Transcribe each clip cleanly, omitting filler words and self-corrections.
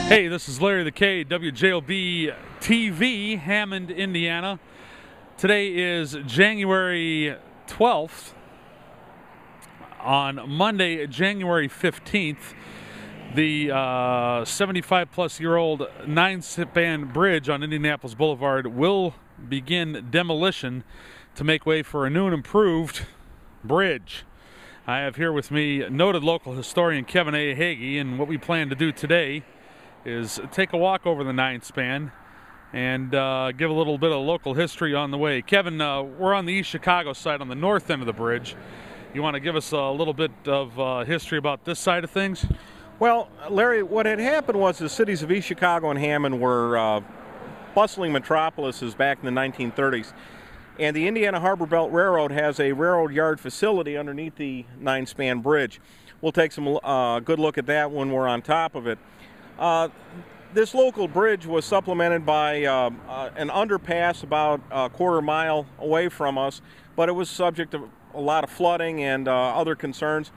Hey, this is Larry the K, WJOB TV, Hammond, Indiana. Today is January 12th. On Monday, January 15th, the 75-plus-year-old 9-span bridge on Indianapolis Boulevard will begin demolition to make way for a new and improved bridge. I have here with me noted local historian Kevin Heggi, and what we plan to do today is take a walk over the 9-span and give a little bit of local history on the way. Kevin, we're on the East Chicago side on the north end of the bridge. You want to give us a little bit of history about this side of things? Well, Larry, what had happened was the cities of East Chicago and Hammond were bustling metropolises back in the 1930s. And the Indiana Harbor Belt Railroad has a railroad yard facility underneath the 9-span bridge. We'll take some good look at that when we're on top of it. This local bridge was supplemented by an underpass about a quarter mile away from us, but it was subject to a lot of flooding and other concerns.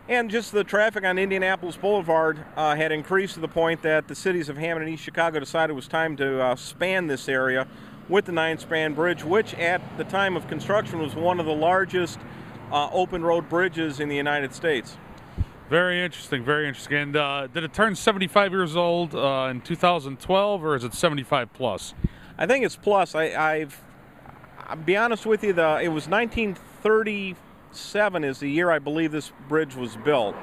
And just the traffic on Indianapolis Boulevard had increased to the point that the cities of Hammond and East Chicago decided it was time to span this area with the 9-span bridge, which at the time of construction was one of the largest open road bridges in the United States. Very interesting, very interesting. And did it turn 75 years old in 2012, or is it 75 plus? I think it's plus. I'll be honest with you, it was 1937 is the year I believe this bridge was built.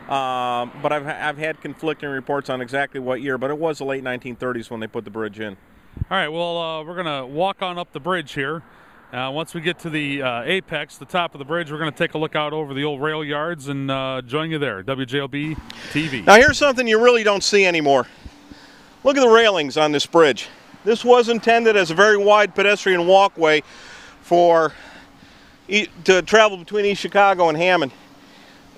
But I've had conflicting reports on exactly what year, but it was the late 1930s when they put the bridge in. All right, well, we're going to walk on up the bridge here. Once we get to the apex, the top of the bridge, we're going to take a look out over the old rail yards and join you there. WJOB TV. Now here's something you really don't see anymore. Look at the railings on this bridge. This was intended as a very wide pedestrian walkway to travel between East Chicago and Hammond.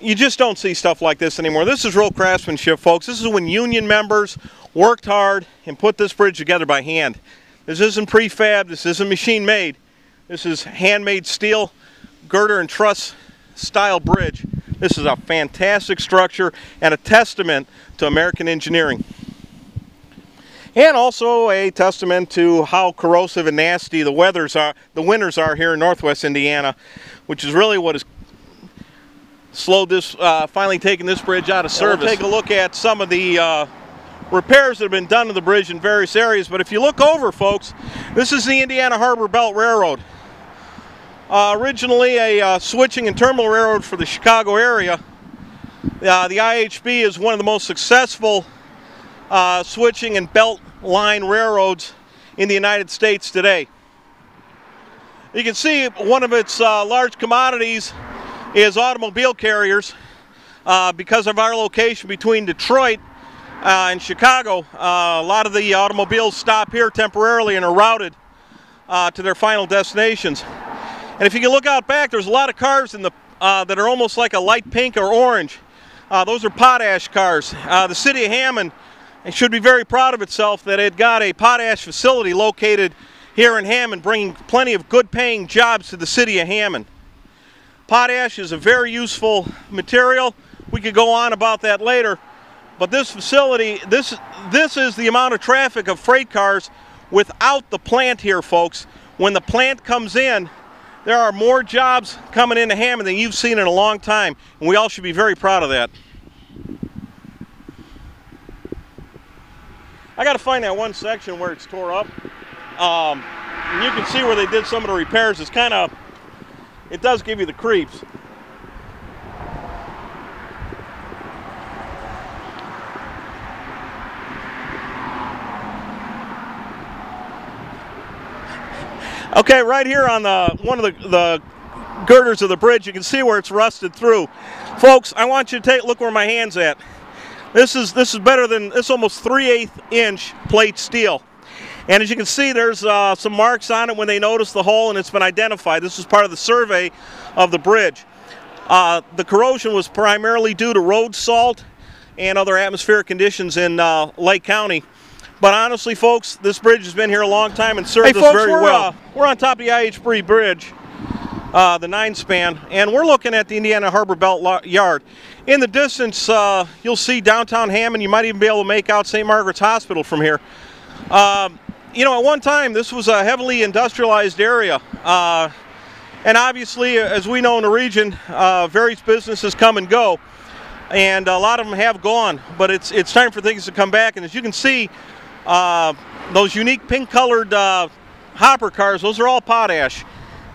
You just don't see stuff like this anymore. This is real craftsmanship, folks. This is when union members worked hard and put this bridge together by hand. This isn't prefab, this isn't machine made. This is handmade steel, girder and truss style bridge. This is a fantastic structure and a testament to American engineering. And also a testament to how corrosive and nasty the winters are here in Northwest Indiana, which is really what has slowed this, finally taking this bridge out of service. We'll take a look at some of the repairs that have been done to the bridge in various areas. But if you look over, folks, this is the Indiana Harbor Belt Railroad. Originally a switching and terminal railroad for the Chicago area. The IHB is one of the most successful switching and belt line railroads in the United States today. You can see one of its large commodities is automobile carriers. Because of our location between Detroit and Chicago, a lot of the automobiles stop here temporarily and are routed to their final destinations. And if you can look out back, there's a lot of cars in that are almost like a light pink or orange. Those are potash cars. The city of Hammond should be very proud of itself that it got a potash facility located here in Hammond, bringing plenty of good-paying jobs to the city of Hammond. Potash is a very useful material. We could go on about that later. But this facility, this is the amount of traffic of freight cars without the plant here, folks. When the plant comes in, there are more jobs coming into Hammond than you've seen in a long time, and we all should be very proud of that. I got to find that one section where it's tore up. And you can see where they did some of the repairs. It's kind of, it does give you the creeps. Okay, right here on one of the girders of the bridge, you can see where it's rusted through. Folks, I want you to take a look where my hand's at. This is better than, this almost 3/8 inch plate steel. And as you can see, there's some marks on it when they noticed the hole, and it's been identified. This is part of the survey of the bridge. The corrosion was primarily due to road salt and other atmospheric conditions in Lake County. But honestly, folks, this bridge has been here a long time and served us very well. We're on top of the IHB Bridge. the 9-span, and we're looking at the Indiana Harbor Belt Yard. In the distance, you'll see downtown Hammond. You might even be able to make out St. Margaret's Hospital from here. You know, at one time, this was a heavily industrialized area. And obviously, as we know in the region, various businesses come and go. And a lot of them have gone, but it's time for things to come back. And as you can see, those unique pink-colored hopper cars, those are all potash.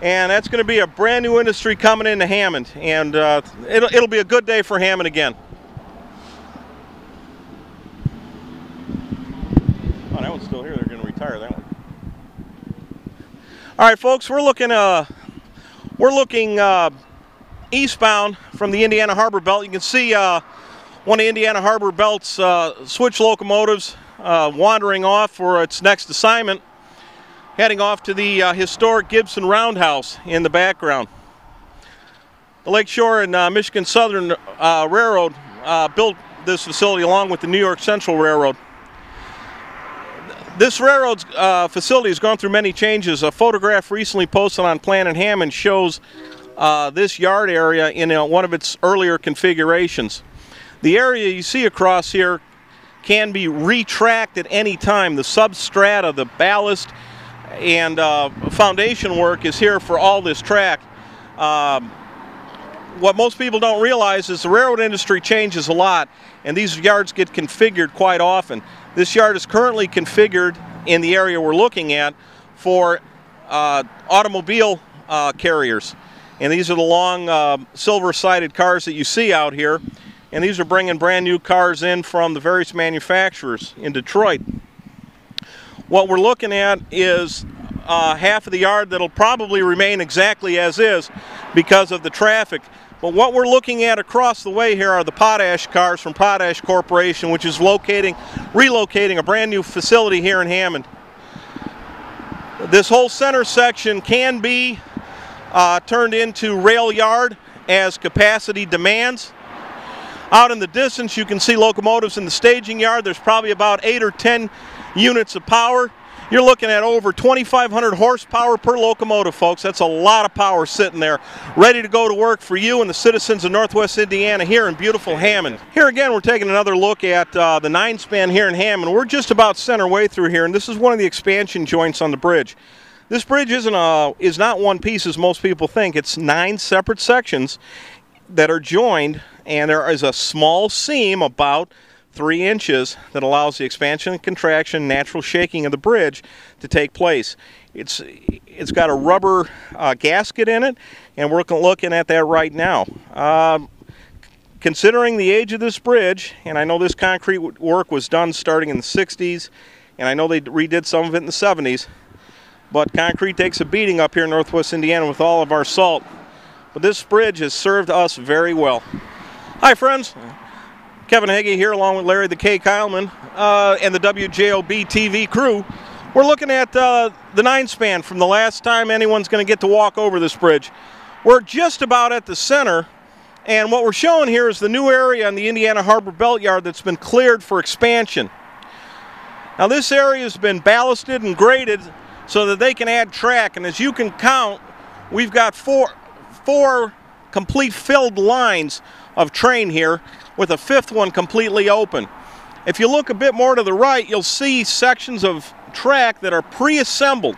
And that's going to be a brand new industry coming into Hammond. And it'll be a good day for Hammond again. Oh, that one's still here. They're going to retire that one. All right, folks, we're looking eastbound from the Indiana Harbor Belt. You can see one of Indiana Harbor Belt's switch locomotives wandering off for its next assignment, heading off to the historic Gibson Roundhouse in the background. The Lakeshore and Michigan Southern Railroad built this facility along with the New York Central Railroad. This railroad's facility has gone through many changes. A photograph recently posted on Planet Hammond shows this yard area in one of its earlier configurations. The area you see across here can be retracked at any time. The substrata, the ballast, and foundation work is here for all this track. What most people don't realize is the railroad industry changes a lot, and these yards get configured quite often. This yard is currently configured in the area we're looking at for automobile carriers. And these are the long silver-sided cars that you see out here. And these are bringing brand new cars in from the various manufacturers in Detroit. What we're looking at is half of the yard that'll probably remain exactly as is because of the traffic. But what we're looking at across the way here are the potash cars from Potash Corporation, which is relocating a brand new facility here in Hammond. This whole center section can be turned into rail yard as capacity demands. Out in the distance you can see locomotives in the staging yard. There's probably about 8 or 10 units of power. You're looking at over 2,500 horsepower per locomotive, folks. That's a lot of power sitting there, ready to go to work for you and the citizens of Northwest Indiana here in beautiful Hammond. Here again, we're taking another look at the 9-span here in Hammond. We're just about center way through here, and this is one of the expansion joints on the bridge. This bridge is not one piece as most people think. It's 9 separate sections that are joined, and there is a small seam about 3 inches that allows the expansion and contraction, natural shaking of the bridge to take place. It's got a rubber gasket in it, and we're looking at that right now. Considering the age of this bridge, and I know this concrete work was done starting in the 60s, and I know they redid some of it in the 70s, but concrete takes a beating up here in Northwest Indiana with all of our salt. But this bridge has served us very well. Hi friends, Kevin Heggi here along with Larry the K. Keilman and the WJOB TV crew. We're looking at the 9-span from the last time anyone's going to get to walk over this bridge. We're just about at the center, and what we're showing here is the new area on the Indiana Harbor Belt Yard that's been cleared for expansion. Now this area has been ballasted and graded so that they can add track, and as you can count, we've got four complete filled lines of train here, with a 5th one completely open. If you look a bit more to the right, you'll see sections of track that are pre-assembled.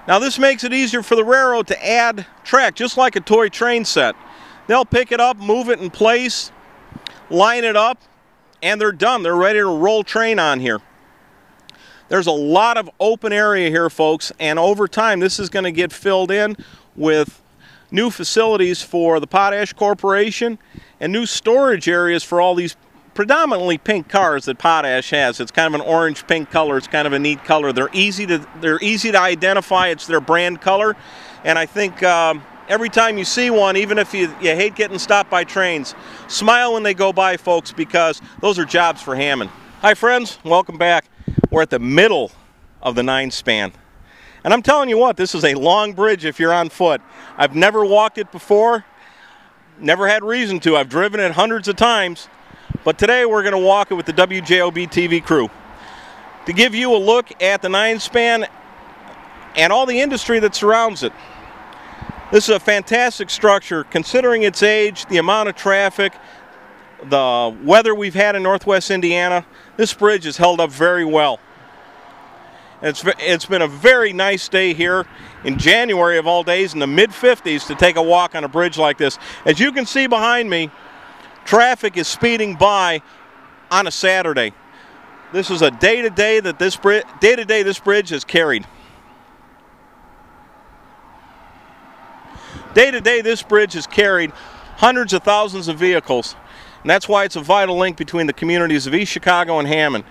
Now this makes it easier for the railroad to add track, just like a toy train set. They'll pick it up, move it in place, line it up, and they're done. They're ready to roll train on here. There's a lot of open area here, folks, and over time this is going to get filled in with new facilities for the Potash Corporation and new storage areas for all these predominantly pink cars that Potash has. It's kind of an orange-pink color. It's kind of a neat color. They're easy to identify. It's their brand color, and I think every time you see one, even if you hate getting stopped by trains, smile when they go by, folks, because those are jobs for Hammond. Hi friends, welcome back. We're at the middle of the 9-span. And I'm telling you what, this is a long bridge if you're on foot. I've never walked it before, never had reason to. I've driven it hundreds of times, but today we're going to walk it with the WJOB TV crew to give you a look at the 9-span and all the industry that surrounds it. This is a fantastic structure considering its age, the amount of traffic, the weather we've had in Northwest Indiana. This bridge has held up very well. It's been a very nice day here in January of all days, in the mid-50s, to take a walk on a bridge like this. As you can see behind me, traffic is speeding by on a Saturday. This is a day-to-day that this bridge has carried. Day-to-day, this bridge has carried hundreds of thousands of vehicles, and that's why it's a vital link between the communities of East Chicago and Hammond.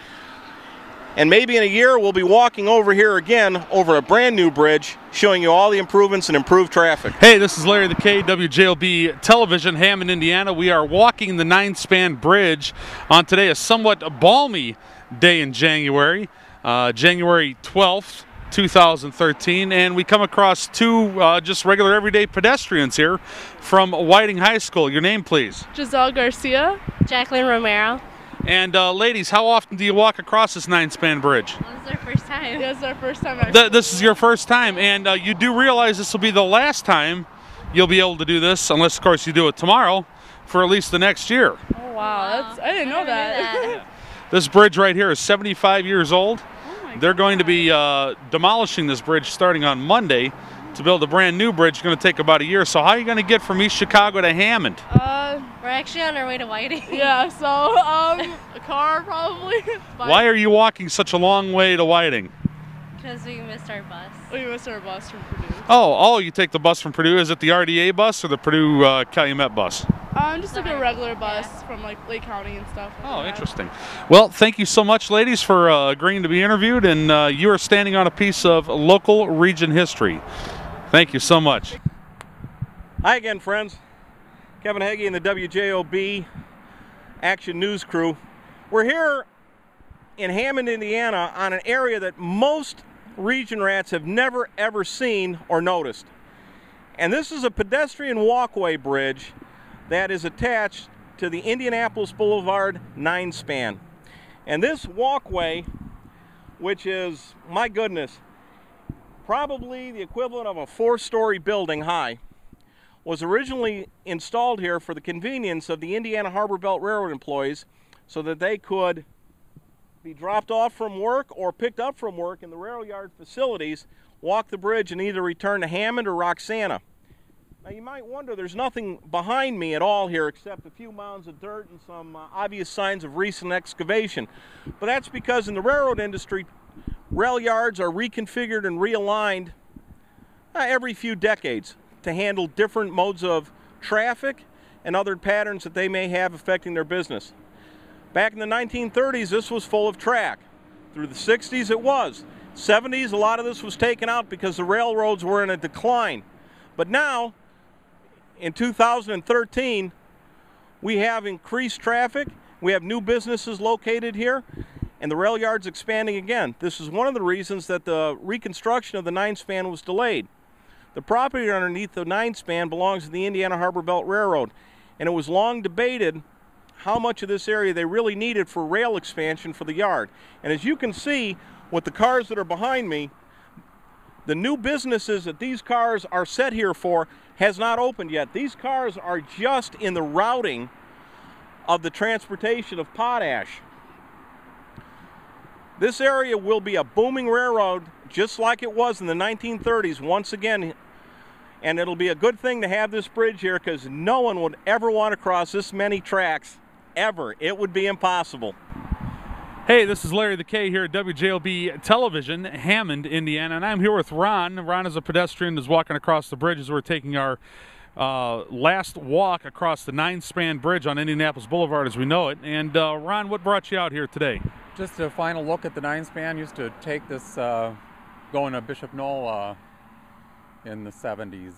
And maybe in a year, we'll be walking over here again over a brand new bridge, showing you all the improvements and improved traffic. Hey, this is Larry the K, WJOB Television, Hammond, Indiana. We are walking the 9-span bridge on today, a somewhat balmy day in January, January 12th, 2013, and we come across two just regular everyday pedestrians here from Whiting High School. Your name, please? Giselle Garcia. Jacqueline Romero. And ladies, how often do you walk across this 9-span bridge? This is our first time. Yeah, it's our first time actually. This is your first time, and you do realize this will be the last time you'll be able to do this, unless, of course, you do it tomorrow, for at least the next year. Oh, wow. I didn't know that. This bridge right here is 75 years old. They're going to be demolishing this bridge starting on Monday to build a brand new bridge. It's going to take about a year. So how are you going to get from East Chicago to Hammond? We're actually on our way to Whiting. Yeah, so a car probably. Why are you walking such a long way to Whiting? Because we missed our bus. We missed our bus from Purdue. Oh, you take the bus from Purdue. Is it the RDA bus or the Purdue Calumet bus? Just like a regular bus from like Lake County and stuff. Oh, interesting. Well, thank you so much, ladies, for agreeing to be interviewed, and you are standing on a piece of local region history. Thank you so much. Hi again, friends. Kevin Heggi and the WJOB Action News crew. We're here in Hammond, Indiana, on an area that most region rats have never ever seen or noticed. And this is a pedestrian walkway bridge that is attached to the Indianapolis Boulevard 9-span. And this walkway, which is, my goodness, probably the equivalent of a 4-story building high, was originally installed here for the convenience of the Indiana Harbor Belt Railroad employees so that they could be dropped off from work or picked up from work in the rail yard facilities, walk the bridge, and either return to Hammond or Roxana. Now you might wonder, there's nothing behind me at all here except a few mounds of dirt and some obvious signs of recent excavation. But that's because in the railroad industry, rail yards are reconfigured and realigned every few decades to handle different modes of traffic and other patterns that they may have affecting their business. Back in the 1930s, this was full of track. Through the 60s, it was. 70s, a lot of this was taken out because the railroads were in a decline. But now, in 2013, we have increased traffic, we have new businesses located here, and the rail yard's expanding again. This is one of the reasons that the reconstruction of the 9-span was delayed. The property underneath the 9-span belongs to the Indiana Harbor Belt Railroad, and it was long debated how much of this area they really needed for rail expansion for the yard. And as you can see with the cars that are behind me, the new businesses that these cars are set here for has not opened yet. These cars are just in the routing of the transportation of potash. This area will be a booming railroad just like it was in the 1930s once again, and it'll be a good thing to have this bridge here because no one would ever want to cross this many tracks ever. It would be impossible. Hey, this is Larry the K here at WJOB Television, Hammond, Indiana, and I'm here with Ron. Ron is a pedestrian who's walking across the bridge as we're taking our last walk across the 9-span bridge on Indianapolis Boulevard as we know it. And Ron, what brought you out here today? Just a final look at the 9-span. Used to take this going to Bishop Knoll in the 70s.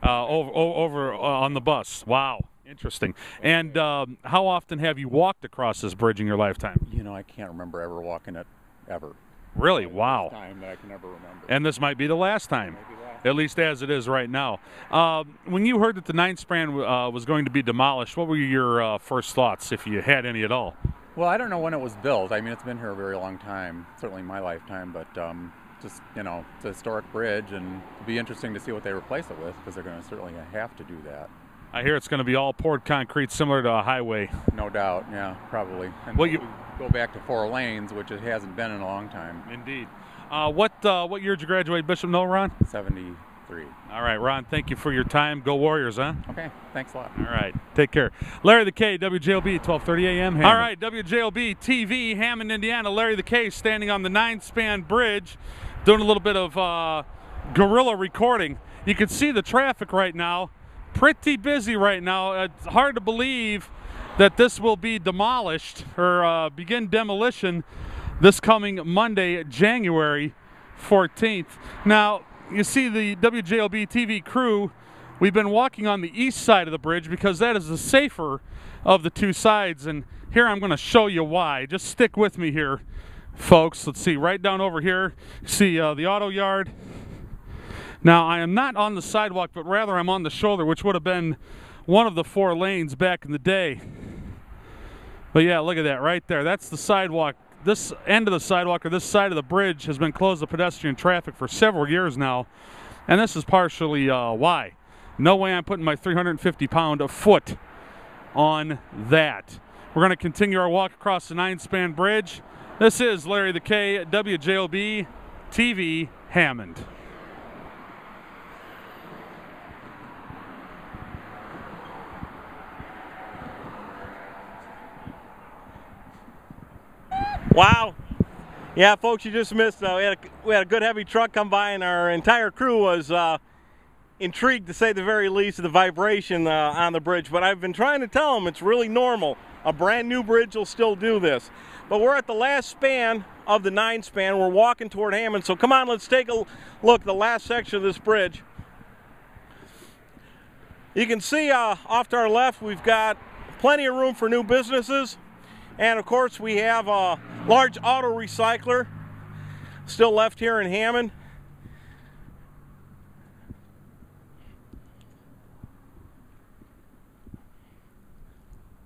Over on the bus. Wow. Interesting. And how often have you walked across this bridge in your lifetime? You know, I can't remember ever walking it, ever. Really? Wow. Time that I can ever remember. And this might be the last time, at least as it is right now. When you heard that the 9-span was going to be demolished, what were your first thoughts, if you had any at all? Well, I don't know when it was built. I mean, it's been here a very long time, certainly in my lifetime, but just, you know, it's a historic bridge, and it'll be interesting to see what they replace it with, because they're going to certainly have to do that. I hear it's going to be all poured concrete, similar to a highway. No doubt, yeah, probably. And Well, you go back to 4 lanes, which it hasn't been in a long time. indeed. What year did you graduate, Bishop Noel, Ron? 73. All right, Ron. Thank you for your time. Go Warriors, huh? Okay, thanks a lot. All right, take care. Larry the K, WJOB, 12:30 a.m. Hammond. All right, WJOB TV, Hammond, Indiana. Larry the K standing on the 9-span bridge, doing a little bit of guerrilla recording. You can see the traffic right now. Pretty busy right now. It's hard to believe that this will be demolished or begin demolition this coming Monday, January 14th. Now, you see the WJOB TV crew, we've been walking on the east side of the bridge because that is the safer of the two sides, and here I'm going to show you why. Just stick with me here, folks. Let's see, right down over here, see the auto yard. Now, I am not on the sidewalk, but rather I'm on the shoulder, which would have been one of the 4 lanes back in the day. But yeah, look at that right there. That's the sidewalk. This end of the sidewalk, or this side of the bridge, has been closed to pedestrian traffic for several years now, and this is partially why. No way I'm putting my 350-pound foot on that. We're going to continue our walk across the 9-span bridge. This is Larry the K, WJOB TV, Hammond. Wow. Yeah, folks, you just missed. We had a good heavy truck come by, and our entire crew was intrigued, to say the very least, of the vibration on the bridge. But I've been trying to tell them it's really normal. A brand new bridge will still do this. But we're at the last span of the 9-span. We're walking toward Hammond. So come on, let's take a look at the last section of this bridge. You can see off to our left, we've got plenty of room for new businesses. And of course, we have a large auto recycler still left here in Hammond.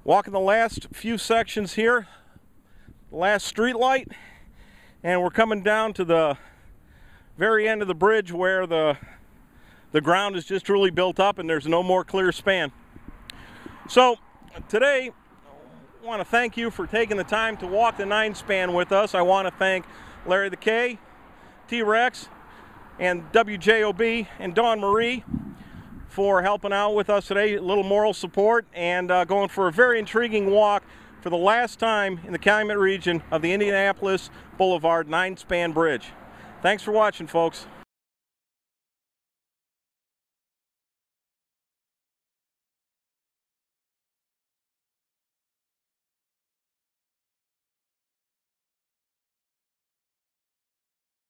Walking the last few sections here, the last street light, and we're coming down to the very end of the bridge where the ground is just truly built up and there's no more clear span. So today, I want to thank you for taking the time to walk the 9-span with us. I want to thank Larry the K, T-Rex, and WJOB, and Dawn Marie for helping out with us today. A little moral support, and going for a very intriguing walk for the last time in the Calumet region of the Indianapolis Boulevard 9-span bridge. Thanks for watching, folks.